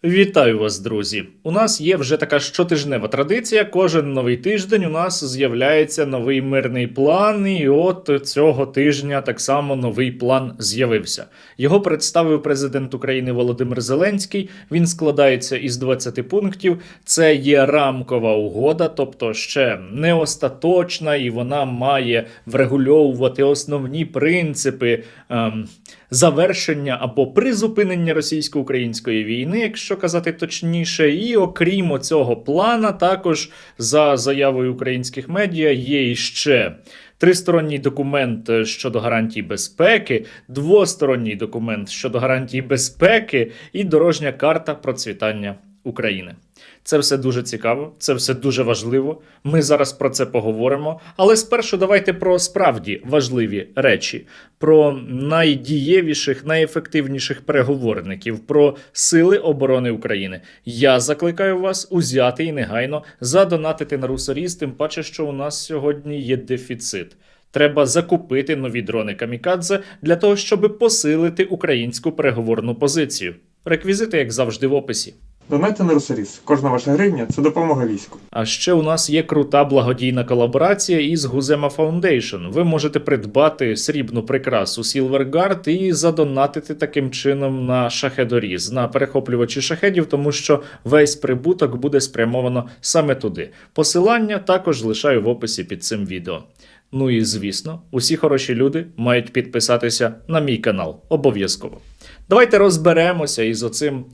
Вітаю вас, друзі! У нас є вже така щотижнева традиція. Кожен новий тиждень у нас з'являється новий мирний план, і от цього тижня так само новий план з'явився. Його представив президент України Володимир Зеленський. Він складається із 20 пунктів. Це є рамкова угода, тобто ще не остаточна, і вона має врегульовувати основні принципи завершення або призупинення російсько-української війни, якщо казати точніше. І окрім цього плана, також за заявою українських медіа є іще тристоронній документ щодо гарантій безпеки, двосторонній документ щодо гарантій безпеки і дорожня карта процвітання України. Це все дуже цікаво, це все дуже важливо. Ми зараз про це поговоримо. Але спершу давайте про справді важливі речі. Про найдієвіших, найефективніших переговорників, про Сили оборони України. Я закликаю вас узяти і негайно задонатити на Русоріз, тим паче, що у нас сьогодні є дефіцит. Треба закупити нові дрони «Камікадзе» для того, щоб посилити українську переговорну позицію. Реквізити, як завжди, в описі. Донайте на Русоріз. Кожна ваша гривня – це допомога війську. А ще у нас є крута благодійна колаборація із Гузема Foundation. Ви можете придбати срібну прикрасу Silver Guard і задонатити таким чином на шахедоріз, на перехоплювачі шахедів, тому що весь прибуток буде спрямовано саме туди. Посилання також лишаю в описі під цим відео. Ну і звісно, усі хороші люди мають підписатися на мій канал. Обов'язково. Давайте розберемося із оцим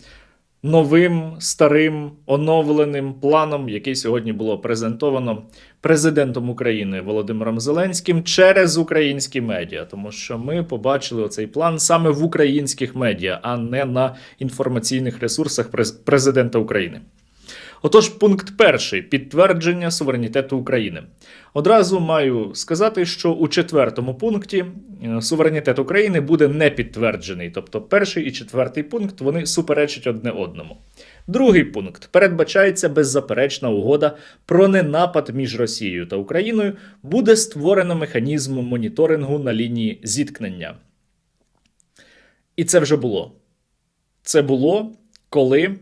новим, старим, оновленим планом, який сьогодні було презентовано президентом України Володимиром Зеленським через українські медіа. Тому що ми побачили оцей план саме в українських медіа, а не на інформаційних ресурсах президента України. Отож, пункт перший – підтвердження суверенітету України. Одразу маю сказати, що у четвертому пункті суверенітет України буде не підтверджений. Тобто перший і четвертий пункт, вони суперечать одне одному. Другий пункт. Передбачається беззаперечна угода про ненапад між Росією та Україною. Буде створено механізм моніторингу на лінії зіткнення. І це вже було. Це було, коли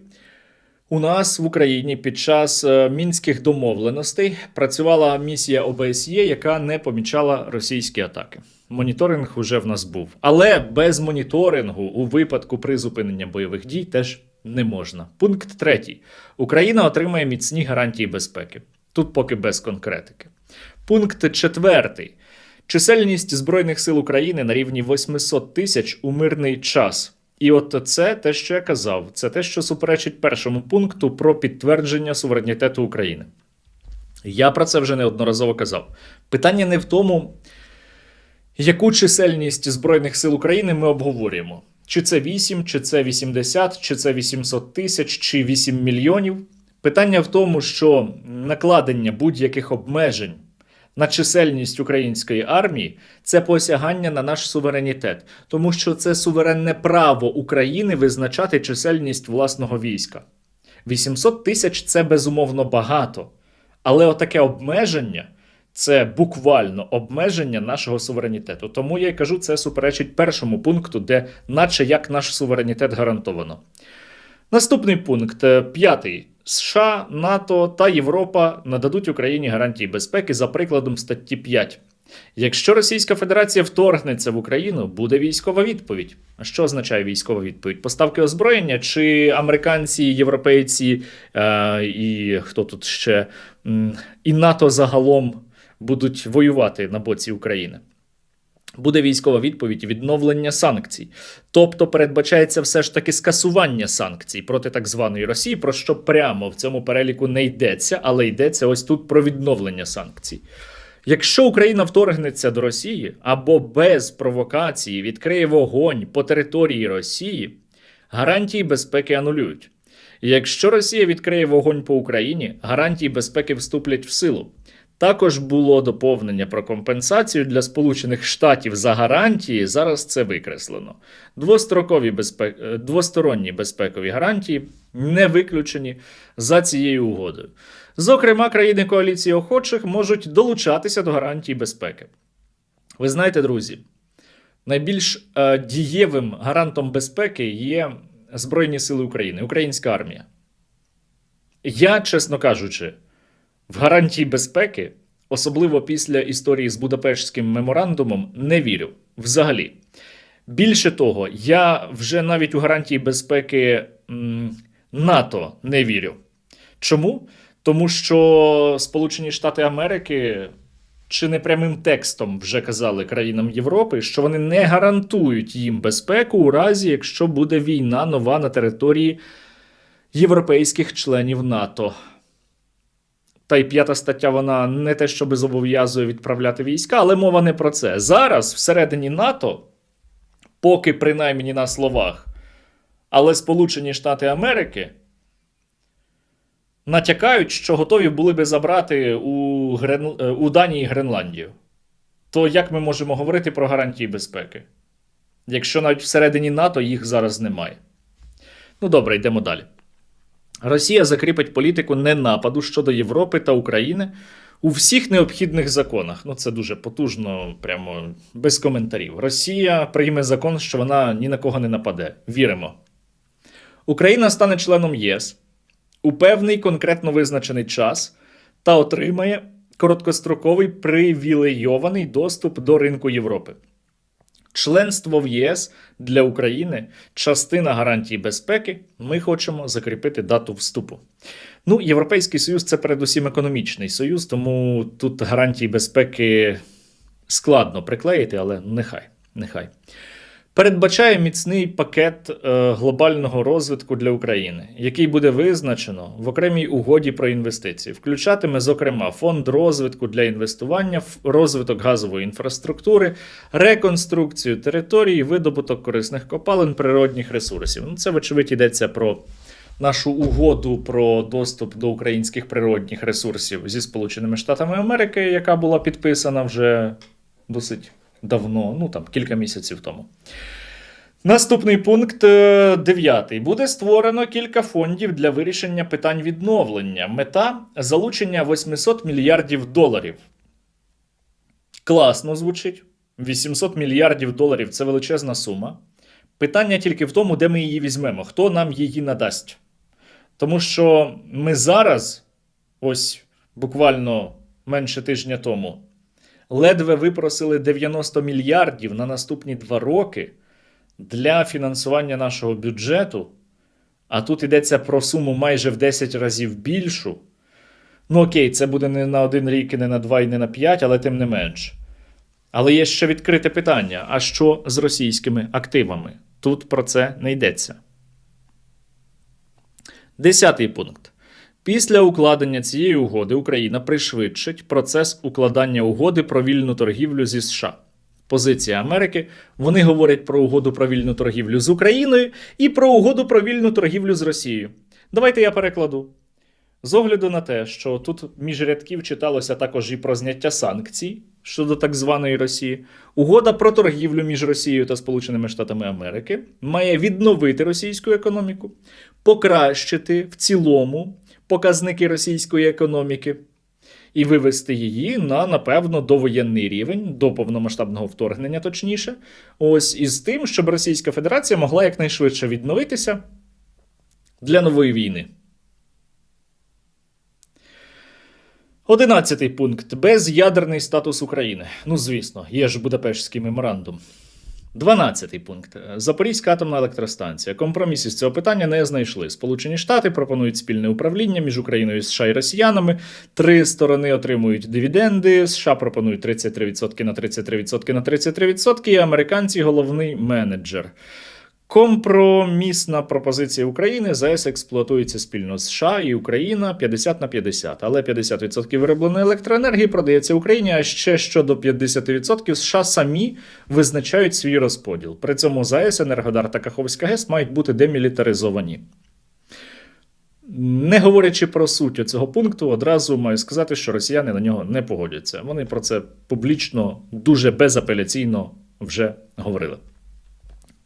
у нас в Україні під час мінських домовленостей працювала місія ОБСЄ, яка не помічала російські атаки. Моніторинг уже в нас був. Але без моніторингу у випадку призупинення бойових дій теж не можна. Пункт третій. Україна отримає міцні гарантії безпеки. Тут поки без конкретики. Пункт четвертий. Чисельність Збройних сил України на рівні 800 тисяч у мирний час. І от це те, що я казав, це те, що суперечить першому пункту про підтвердження суверенітету України. Я про це вже неодноразово казав. Питання не в тому, яку чисельність Збройних сил України ми обговорюємо. Чи це 8, чи це 80, чи це 800 тисяч, чи 8 мільйонів. Питання в тому, що накладення будь-яких обмежень на чисельність української армії – це посягання на наш суверенітет. Тому що це суверенне право України визначати чисельність власного війська. 800 тисяч – це безумовно багато. Але отаке обмеження – це буквально обмеження нашого суверенітету. Тому я й кажу, це суперечить першому пункту, де наче як наш суверенітет гарантовано. Наступний пункт, п'ятий. США, НАТО та Європа нададуть Україні гарантії безпеки за прикладом статті 5. Якщо Російська Федерація вторгнеться в Україну, буде військова відповідь. А що означає військова відповідь? Поставки озброєння? Чи американці, європейці і хто тут ще, і НАТО загалом будуть воювати на боці України? Буде військова відповідь – відновлення санкцій. Тобто передбачається все ж таки скасування санкцій проти так званої Росії, про що прямо в цьому переліку не йдеться, але йдеться ось тут про відновлення санкцій. Якщо Україна вторгнеться до Росії або без провокації відкриє вогонь по території Росії, гарантії безпеки анулюють. Якщо Росія відкриє вогонь по Україні, гарантії безпеки вступлять в силу. Також було доповнення про компенсацію для Сполучених Штатів за гарантії, зараз це викреслено. Двосторонні безпекові гарантії не виключені за цією угодою. Зокрема, країни коаліції охочих можуть долучатися до гарантій безпеки. Ви знаєте, друзі, найбільш дієвим гарантом безпеки є Збройні Сили України, українська армія. Я, чесно кажучи, в гарантії безпеки, особливо після історії з Будапештським меморандумом, не вірю. Взагалі. Більше того, я вже навіть у гарантії безпеки НАТО не вірю. Чому? Тому що Сполучені Штати Америки чи не прямим текстом вже казали країнам Європи, що вони не гарантують їм безпеку у разі, якщо буде війна нова на території європейських членів НАТО. Та й 5 стаття, вона не те, щоб зобов'язує відправляти війська, але мова не про це. Зараз всередині НАТО, поки принаймні на словах, але Сполучені Штати Америки натякають, що готові були би забрати у Данії Гренландію. То як ми можемо говорити про гарантії безпеки? Якщо навіть всередині НАТО їх зараз немає. Ну добре, йдемо далі. Росія закріпить політику ненападу щодо Європи та України у всіх необхідних законах. Ну це дуже потужно, прямо без коментарів. Росія прийме закон, що вона ні на кого не нападе. Віримо. Україна стане членом ЄС у певний конкретно визначений час та отримає короткостроковий привілейований доступ до ринку Європи. Членство в ЄС для України – частина гарантій безпеки. Ми хочемо закріпити дату вступу. Ну, Європейський Союз – це передусім економічний союз, тому тут гарантії безпеки складно приклеїти, але нехай. Передбачає міцний пакет глобального розвитку для України, який буде визначено в окремій угоді про інвестиції. Включатиме, зокрема, фонд розвитку для інвестування, розвиток газової інфраструктури, реконструкцію території, видобуток корисних копалин, природних ресурсів. Ну, це, вочевидь, йдеться про нашу угоду про доступ до українських природних ресурсів зі Сполученими Штатами Америки, яка була підписана вже досить давно, ну там кілька місяців тому. Наступний пункт 9. Буде створено кілька фондів для вирішення питань відновлення. Мета – залучення 800 мільярдів доларів. Класно звучить. 800 мільярдів доларів – це величезна сума. Питання тільки в тому, де ми її візьмемо, хто нам її надасть. Тому що ми зараз, ось буквально менше тижня тому, ледве випросили 90 мільярдів на наступні 2 роки для фінансування нашого бюджету, а тут йдеться про суму майже в 10 разів більшу. Ну окей, це буде не на 1 рік, і не на 2, і не на 5, але тим не менш. Але є ще відкрите питання, а що з російськими активами? Тут про це не йдеться. 10 пункт. Після укладення цієї угоди Україна пришвидшить процес укладання угоди про вільну торгівлю зі США. Позиція Америки. Вони говорять про угоду про вільну торгівлю з Україною і про угоду про вільну торгівлю з Росією. Давайте я перекладу. З огляду на те, що тут між рядків читалося також і про зняття санкцій щодо так званої Росії, угода про торгівлю між Росією та Сполученими Штатами Америки має відновити російську економіку, покращити в цілому показники російської економіки і вивести її на, напевно, довоєнний рівень, до повномасштабного вторгнення точніше, ось із тим, щоб Російська Федерація могла якнайшвидше відновитися для нової війни. 11 пункт. Без'ядерний статус України. Ну, звісно, є ж Будапештський меморандум. 12 пункт. Запорізька атомна електростанція. Компроміс із цього питання не знайшли. Сполучені Штати пропонують спільне управління між Україною, США і росіянами. 3 сторони отримують дивіденди. США пропонують 33% на 33% на 33%, і американці – головний менеджер. Компромісна пропозиція України. ЗАЕС експлуатується спільно з США і Україна 50/50. Але 50% виробленої електроенергії продається Україні, а ще щодо 50% США самі визначають свій розподіл. При цьому ЗАЕС, Енергодар та Каховська ГЕС мають бути демілітаризовані. Не говорячи про суть цього пункту, одразу маю сказати, що росіяни на нього не погодяться. Вони про це публічно, дуже безапеляційно вже говорили.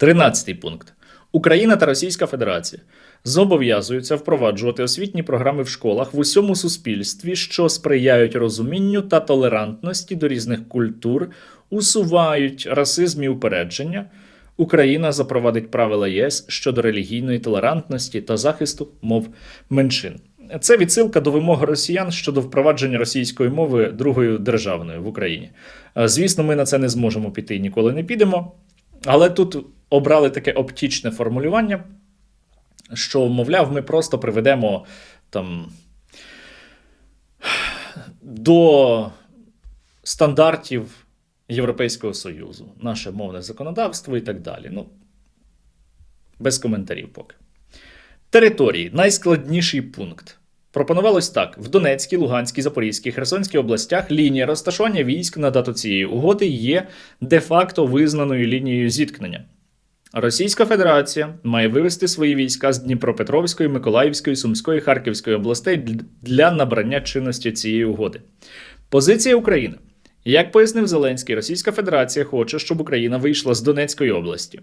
13 пункт. Україна та Російська Федерація зобов'язуються впроваджувати освітні програми в школах в усьому суспільстві, що сприяють розумінню та толерантності до різних культур, усувають расизм і упередження, Україна запровадить правила ЄС щодо релігійної толерантності та захисту мов меншин. Це відсилка до вимог росіян щодо впровадження російської мови другою державною в Україні. Звісно, ми на це не зможемо піти і ніколи не підемо, але тут обрали таке оптічне формулювання, що, мовляв, ми просто приведемо там до стандартів Європейського Союзу, наше мовне законодавство і так далі. Ну, без коментарів поки. Території. Найскладніший пункт. Пропонувалось так. В Донецькій, Луганській, Запорізькій, Херсонській областях лінія розташування військ на дату цієї угоди є де-факто визнаною лінією зіткнення. Російська Федерація має вивести свої війська з Дніпропетровської, Миколаївської, Сумської, Харківської областей для набрання чинності цієї угоди. Позиція України. Як пояснив Зеленський, Російська Федерація хоче, щоб Україна вийшла з Донецької області.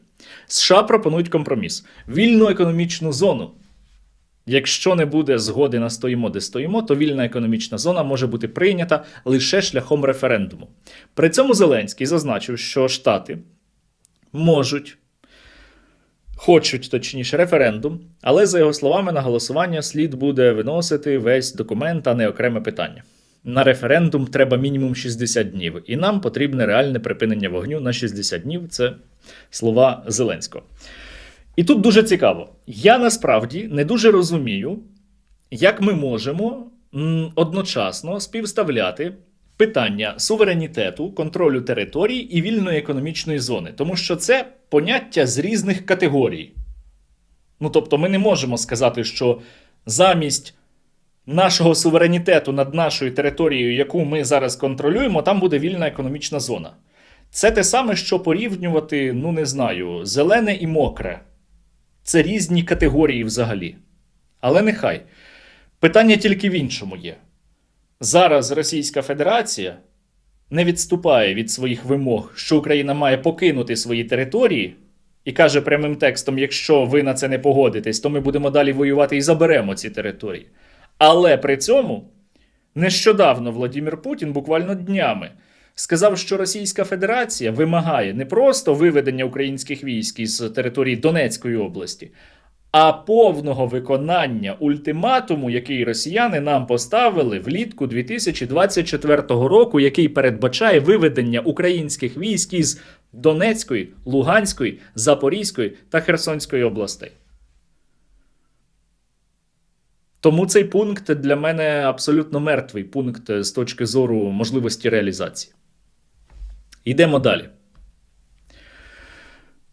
США пропонують компроміс. Вільну економічну зону. Якщо не буде згоди на стоїмо, де стоїмо, то вільна економічна зона може бути прийнята лише шляхом референдуму. При цьому Зеленський зазначив, що Штати хочуть, точніше, референдум, але, за його словами, на голосування слід буде виносити весь документ, а не окреме питання. На референдум треба мінімум 60 днів, і нам потрібне реальне припинення вогню на 60 днів. Це слова Зеленського. І тут дуже цікаво. Я насправді не дуже розумію, як ми можемо одночасно співставляти питання суверенітету, контролю територій і вільної економічної зони. Тому що це поняття з різних категорій. Ну, тобто ми не можемо сказати, що замість нашого суверенітету над нашою територією, яку ми зараз контролюємо, там буде вільна економічна зона. Це те саме, що порівнювати, ну не знаю, зелене і мокре. Це різні категорії взагалі. Але нехай. Питання тільки в іншому є. Зараз Російська Федерація не відступає від своїх вимог, що Україна має покинути свої території, і каже прямим текстом, якщо ви на це не погодитесь, то ми будемо далі воювати і заберемо ці території. Але при цьому нещодавно Владимир Путін, буквально днями, сказав, що Російська Федерація вимагає не просто виведення українських військ із території Донецької області, а повного виконання ультиматуму, який росіяни нам поставили влітку 2024 року, який передбачає виведення українських військ із Донецької, Луганської, Запорізької та Херсонської областей. Тому цей пункт для мене абсолютно мертвий пункт з точки зору можливості реалізації. Йдемо далі.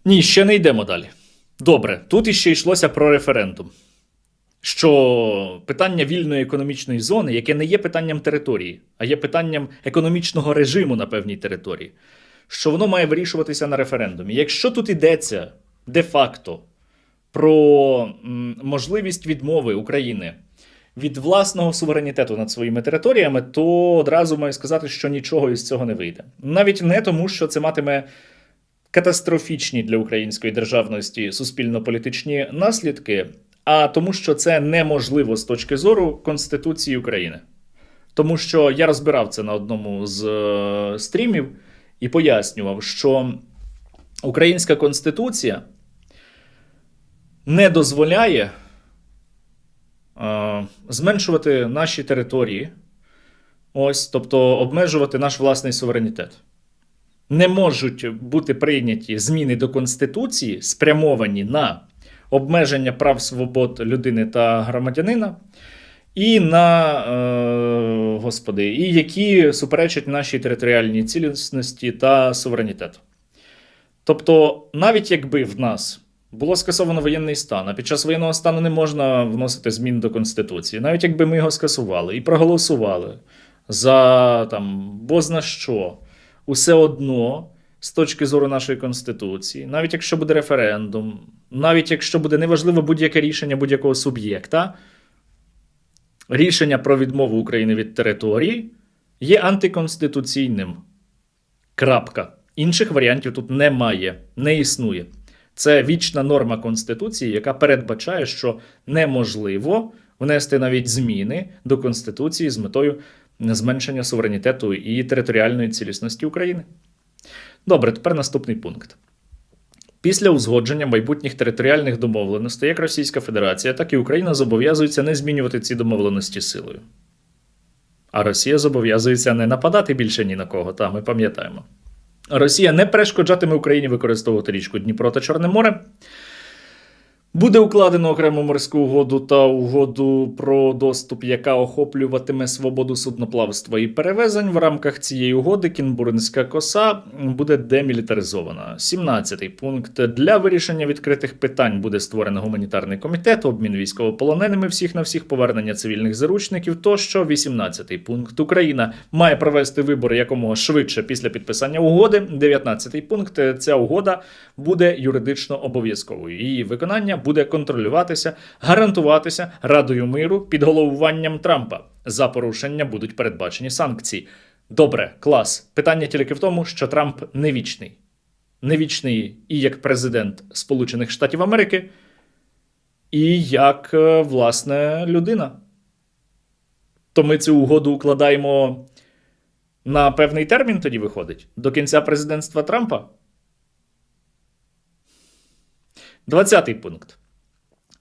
Ні, ще не йдемо далі. Добре, тут іще йшлося про референдум. Що питання вільної економічної зони, яке не є питанням території, а є питанням економічного режиму на певній території, що воно має вирішуватися на референдумі. Якщо тут йдеться де-факто про можливість відмови України від власного суверенітету над своїми територіями, то одразу маю сказати, що нічого із цього не вийде. Навіть не тому, що це матиме катастрофічні для української державності суспільно-політичні наслідки, а тому, що це неможливо з точки зору Конституції України. Тому що я розбирав це на одному з стрімів і пояснював, що Українська Конституція не дозволяє зменшувати наші території, тобто обмежувати наш власний суверенітет. Не можуть бути прийняті зміни до Конституції, спрямовані на обмеження прав свобод людини та громадянина, і і які суперечать нашій територіальній цілісності та суверенітету. Тобто, навіть якби в нас було скасовано воєнний стан, а під час воєнного стану не можна вносити змін до Конституції, навіть якби ми його скасували і проголосували за бозна що, усе одно, з точки зору нашої Конституції, навіть якщо буде референдум, навіть якщо буде неважливо будь-яке рішення будь-якого суб'єкта, рішення про відмову України від території є антиконституційним. Крапка. Інших варіантів тут немає, не існує. Це вічна норма Конституції, яка передбачає, що неможливо внести навіть зміни до Конституції з метою зменшення суверенітету і територіальної цілісності України. Добре, тепер наступний пункт. Після узгодження майбутніх територіальних домовленостей як Російська Федерація, так і Україна зобов'язуються не змінювати ці домовленості силою. А Росія зобов'язується не нападати більше ні на кого, та ми пам'ятаємо. Росія не перешкоджатиме Україні використовувати річку Дніпро та Чорне море. Буде укладено окрему морську угоду та угоду про доступ, яка охоплюватиме свободу судноплавства і перевезень. В рамках цієї угоди Кінбурнська коса буде демілітаризована. 17-й пункт. Для вирішення відкритих питань буде створено гуманітарний комітет, обмін військовополоненими всіх на всіх, повернення цивільних заручників тощо. 18-й пункт. Україна має провести вибори якомога швидше після підписання угоди. 19-й пункт. Ця угода буде юридично обов'язковою. Її виконання буде контролюватися, гарантуватися Радою миру під головуванням Трампа. За порушення будуть передбачені санкції. Добре, клас. Питання тільки в тому, що Трамп не вічний. Не вічний і як президент Сполучених Штатів Америки, і як, власне, людина. То ми цю угоду укладаємо на певний термін тоді виходить? До кінця президентства Трампа? 20-й пункт.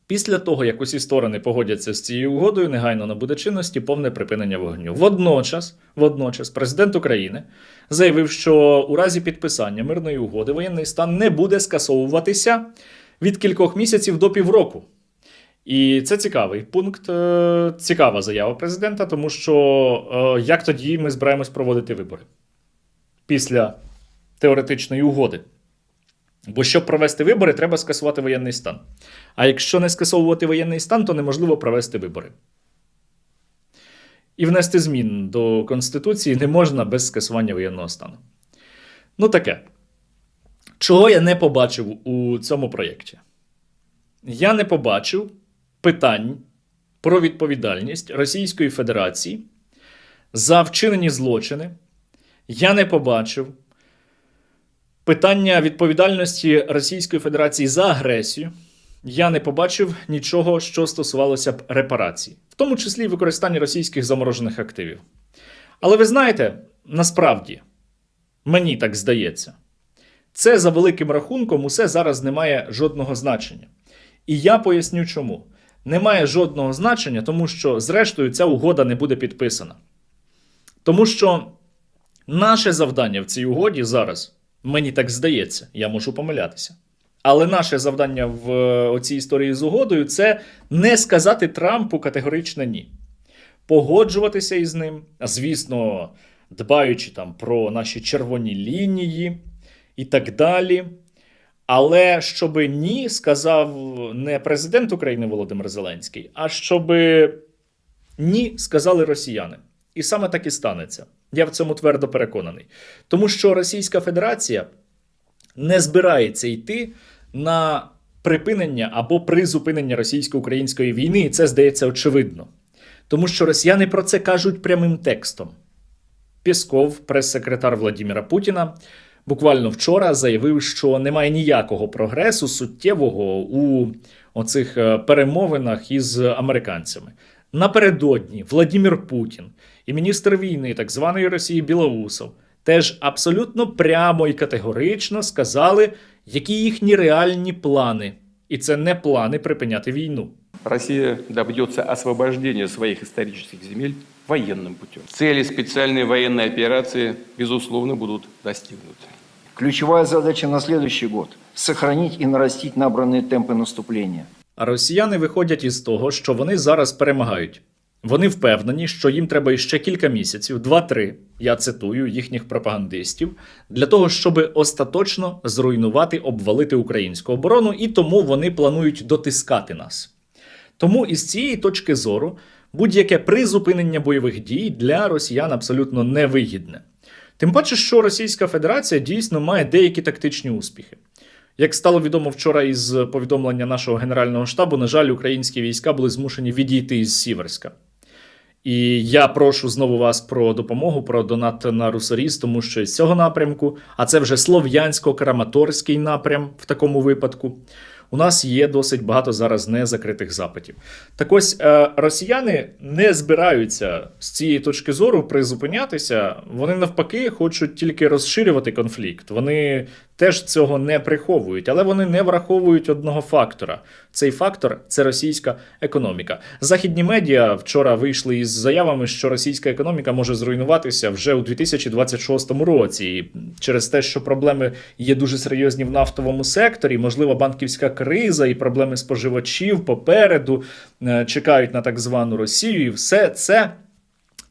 Після того, як усі сторони погодяться з цією угодою, негайно набуде чинності повне припинення вогню. Водночас президент України заявив, що у разі підписання мирної угоди воєнний стан не буде скасовуватися від кількох місяців до півроку. І це цікавий пункт, цікава заява президента, тому що як тоді ми збираємось проводити вибори? Після теоретичної угоди. Бо щоб провести вибори, треба скасувати воєнний стан. А якщо не скасовувати воєнний стан, то неможливо провести вибори. І внести змін до Конституції не можна без скасування воєнного стану. Ну таке. Чого я не побачив у цьому проєкті? Я не побачив питань про відповідальність Російської Федерації за вчинені злочини. Я не побачив питання відповідальності Російської Федерації за агресію. Я не побачив нічого, що стосувалося б репарацій, в тому числі використання російських заморожених активів. Але ви знаєте, насправді, мені так здається, це за великим рахунком усе зараз не має жодного значення. І я поясню чому. Немає жодного значення, тому що, зрештою, ця угода не буде підписана. Тому що наше завдання в цій угоді зараз, мені так здається, я можу помилятися, але наше завдання в цій історії з угодою – це не сказати Трампу категорично ні. Погоджуватися із ним, звісно, дбаючи там про наші червоні лінії і так далі. Але щоби ні сказав не президент України Володимир Зеленський, а щоби ні сказали росіяни. І саме так і станеться. Я в цьому твердо переконаний. Тому що Російська Федерація не збирається йти на припинення або призупинення російсько-української війни, і це, здається, очевидно. Тому що росіяни про це кажуть прямим текстом. Пєсков, прес-секретар Владимира Путіна, буквально вчора заявив, що немає ніякого прогресу суттєвого у оцих перемовинах із американцями. Напередодні Владимир Путін і міністр війни так званої Росії Білоусов теж абсолютно прямо і категорично сказали, які їхні реальні плани. І це не плани припиняти війну. Россия добьется освобождения своих исторических земель военным путем. Цели специальной военной операции, безусловно, будут достигнуты. Ключевая задача на следующий год – сохранить и нарастить набранные темпы наступления. А росіяни виходять із того, що вони зараз перемагають. Вони впевнені, що їм треба ще кілька місяців, 2-3, я цитую їхніх пропагандистів, для того, щоб остаточно зруйнувати, обвалити українську оборону, і тому вони планують дотискати нас. Тому із цієї точки зору будь-яке призупинення бойових дій для росіян абсолютно невигідне. Тим паче, що Російська Федерація дійсно має деякі тактичні успіхи. Як стало відомо вчора із повідомлення нашого Генерального штабу, на жаль, українські війська були змушені відійти із Сіверська. І я прошу знову вас про допомогу, про донат на Русоріз, тому що з цього напрямку, а це вже Слов'янсько-Краматорський напрям в такому випадку, у нас є досить багато зараз незакритих запитів. Так ось, росіяни не збираються з цієї точки зору призупинятися, вони навпаки хочуть тільки розширювати конфлікт. Вони теж цього не приховують, але вони не враховують одного фактора. Цей фактор – це російська економіка. Західні медіа вчора вийшли із заявами, що російська економіка може зруйнуватися вже у 2026 році. І через те, що проблеми є дуже серйозні в нафтовому секторі, можливо, банківська криза і проблеми споживачів попереду чекають на так звану Росію. І все це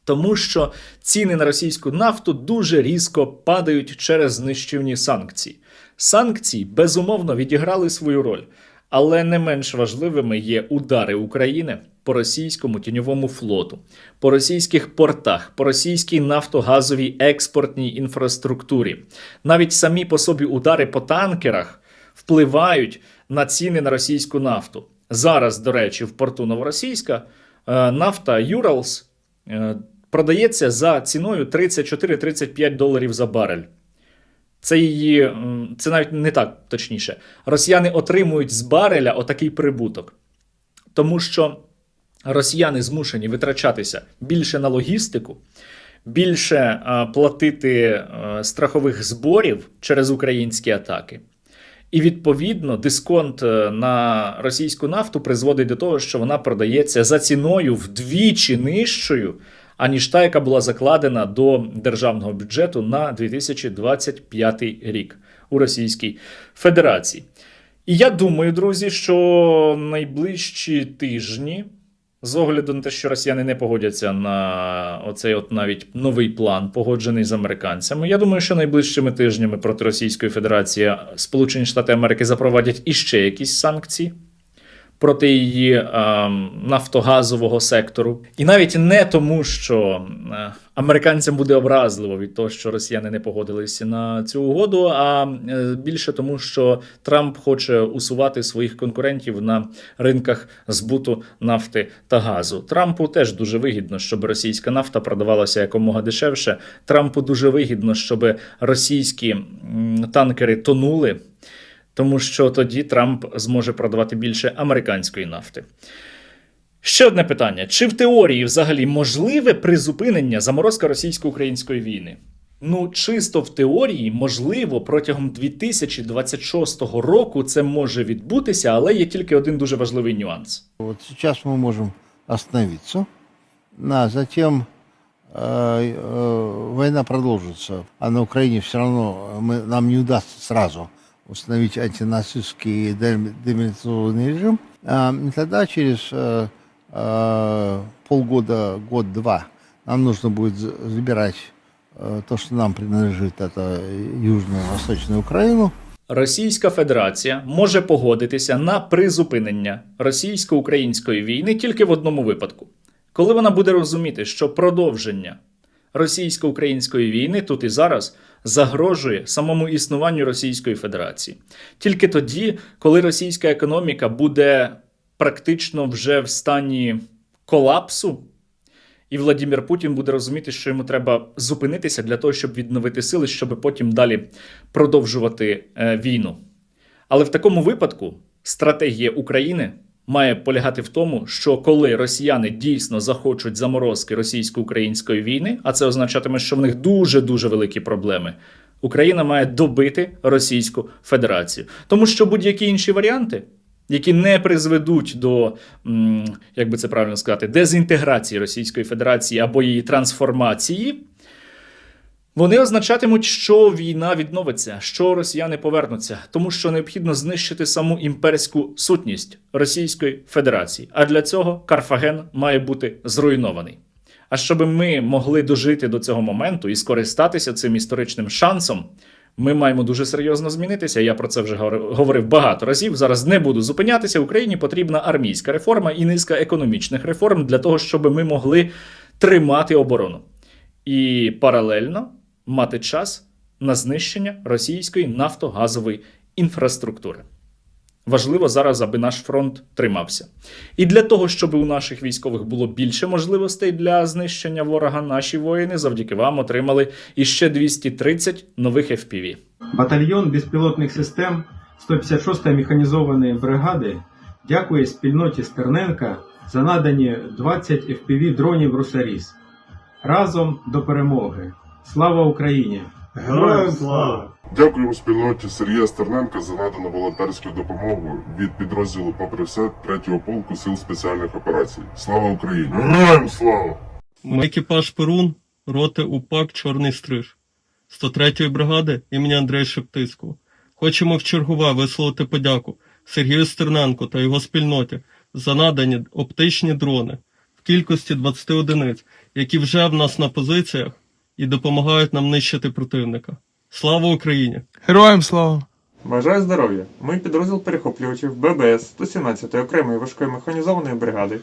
тому, що ціни на російську нафту дуже різко падають через нищівні санкції. Санкції, безумовно, відіграли свою роль. Але не менш важливими є удари України по російському тіньовому флоту, по російських портах, по російській нафтогазовій експортній інфраструктурі. Навіть самі по собі удари по танкерах впливають на ціни на російську нафту. Зараз, до речі, в порту Новоросійська нафта Urals продається за ціною $34-35 за барель. Це навіть не так точніше. Росіяни отримують з бареля отакий прибуток. Тому що росіяни змушені витрачатися більше на логістику, більше платити страхових зборів через українські атаки. І, відповідно, дисконт на російську нафту призводить до того, що вона продається за ціною вдвічі нижчою, аніж та, яка була закладена до державного бюджету на 2025 рік у Російській Федерації. І я думаю, друзі, що найближчі тижні, з огляду на те, що росіяни не погодяться на оцей от навіть новий план, погоджений з американцями, я думаю, що найближчими тижнями проти Російської Федерації Сполучені Штати Америки запровадять іще якісь санкції проти її нафтогазового сектору. І навіть не тому, що американцям буде образливо від того, що росіяни не погодилися на цю угоду, а більше тому, що Трамп хоче усувати своїх конкурентів на ринках збуту нафти та газу. Трампу теж дуже вигідно, щоб російська нафта продавалася якомога дешевше. Трампу дуже вигідно, щоб російські танкери тонули, тому що тоді Трамп зможе продавати більше американської нафти. Ще одне питання. Чи в теорії взагалі можливе призупинення заморозка російсько-української війни? Ну, чисто в теорії, можливо, протягом 2026 року це може відбутися, але є тільки один дуже важливий нюанс. Вот сейчас мы можем остановиться, а затем война продолжится, а на Украине все равно нам не удастся сразу установить антинацистский и демилитаризованный режим, и тогда через полгода, год-два нам нужно будет забирать то, что нам принадлежит, это Южную и Восточную Украину. Російська Федерація може погодитися на призупинення російсько-української війни тільки в одному випадку. Коли вона буде розуміти, що продовження російсько-української війни тут і зараз загрожує самому існуванню Російської Федерації. Тільки тоді, коли російська економіка буде практично вже в стані колапсу, і Владимир Путін буде розуміти, що йому треба зупинитися для того, щоб відновити сили, щоб потім далі продовжувати війну. Але в такому випадку стратегія України має полягати в тому, що коли росіяни дійсно захочуть заморозки російсько-української війни, а це означатиме, що в них дуже-дуже великі проблеми, Україна має добити Російську Федерацію. Тому що будь-які інші варіанти, які не призведуть до, як би це правильно сказати, дезінтеграції Російської Федерації або її трансформації, вони означатимуть, що війна відновиться, що росіяни повернуться, тому що необхідно знищити саму імперську сутність Російської Федерації. А для цього Карфаген має бути зруйнований. А щоб ми могли дожити до цього моменту і скористатися цим історичним шансом, ми маємо дуже серйозно змінитися. Я про це вже говорив багато разів. Зараз не буду зупинятися. Україні потрібна армійська реформа і низка економічних реформ для того, щоб ми могли тримати оборону. І паралельно мати час на знищення російської нафтогазової інфраструктури. Важливо зараз, аби наш фронт тримався. І для того, щоб у наших військових було більше можливостей для знищення ворога, наші воїни завдяки вам отримали іще 230 нових FPV. Батальйон безпілотних систем 156-ї механізованої бригади дякує спільноті Стерненка за надані 20 FPV-дронів «Русаріс». Разом до перемоги! Слава Україні! Героям слава! Дякуємо спільноті Сергія Стерненка за надану волонтерську допомогу від підрозділу «Попри все» 3-го полку Сил спеціальних операцій. Слава Україні! Героям слава! Ми екіпаж Перун, роти УПАК «Чорний стриж» 103-ї бригади імені Андрея Шептицького. Хочемо вчергове висловити подяку Сергію Стерненку та його спільноті за надані оптичні дрони в кількості 20 одиниць, які вже в нас на позиціях і допомагають нам нищити противника. Слава Україні! Героям слава! Бажаю здоров'я! Ми підрозділ перехоплювачів ББС 117-ї окремої важкої механізованої бригади.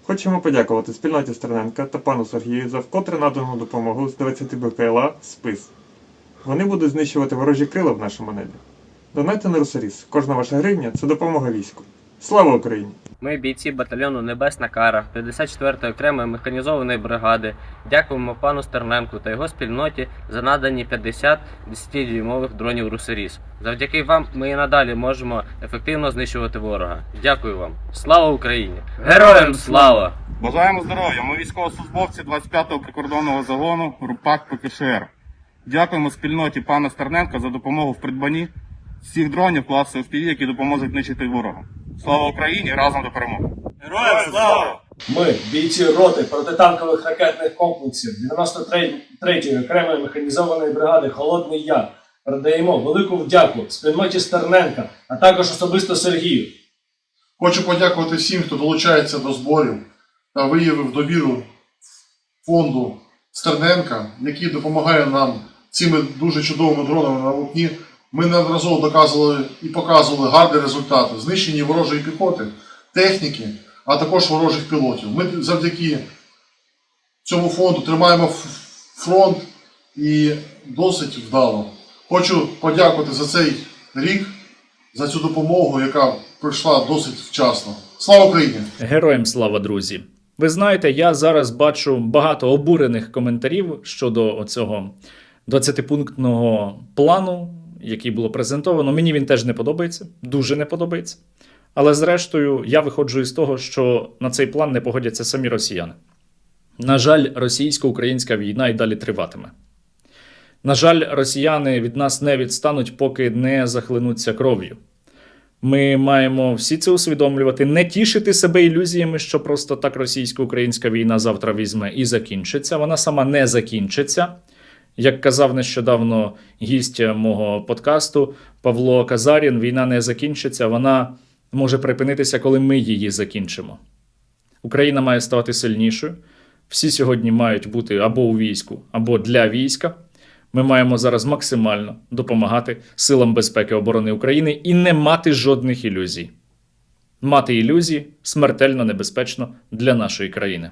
Хочемо подякувати спільноті Стерненка та пану Сергію за вкотре надану допомогу з 20 БПЛА «Спис». Вони будуть знищувати ворожі крила в нашому небі. Донайте на Русаріс. Кожна ваша гривня – це допомога війську. Слава Україні! Ми, бійці батальйону «Небесна кара» 54-ї окремої механізованої бригади, дякуємо пану Стерненку та його спільноті за надані 50 10-дюймових дронів «Русаріс». Завдяки вам ми і надалі можемо ефективно знищувати ворога. Дякую вам. Слава Україні! Героям слава! Бажаємо здоров'я! Ми військовослужбовці 25-го прикордонного загону РУПАК ПКШР. Дякуємо спільноті пана Стерненка за допомогу в придбанні всіх дронів класу FPV, які допоможуть нищити ворога. Слава Україні! Разом до перемоги! Героям слава! Ми, бійці роти протитанкових ракетних комплексів 93-ї окремої механізованої бригади «Холодний Яр», передаємо велику вдяку спільноті Стерненка, а також особисто Сергію. Хочу подякувати всім, хто долучається до зборів та виявив довіру фонду Стерненка, який допомагає нам цими дуже чудовими дронами на вогні. Ми неодноразово доказували і показували гарні результати. Знищені ворожої піхоти, техніки, а також ворожих пілотів. Ми завдяки цьому фонду тримаємо фронт і досить вдало. Хочу подякувати за цей рік, за цю допомогу, яка прийшла досить вчасно. Слава Україні! Героям слава, друзі! Ви знаєте, я зараз бачу багато обурених коментарів щодо оцього 20-пунктного плану, який було презентовано. Мені він теж не подобається, дуже не подобається. Але зрештою, я виходжу із того, що на цей план не погодяться самі росіяни. На жаль, російсько-українська війна і далі триватиме. На жаль, росіяни від нас не відстануть, поки не захлинуться кров'ю. Ми маємо всі це усвідомлювати, не тішити себе ілюзіями, що просто так російсько-українська війна завтра візьме і закінчиться. Вона сама не закінчиться. Як казав нещодавно гість мого подкасту Павло Казарін, війна не закінчиться, вона може припинитися, коли ми її закінчимо. Україна має ставати сильнішою. Всі сьогодні мають бути або у війську, або для війська. Ми маємо зараз максимально допомагати силам безпеки і оборони України і не мати жодних ілюзій. Мати ілюзії смертельно небезпечно для нашої країни.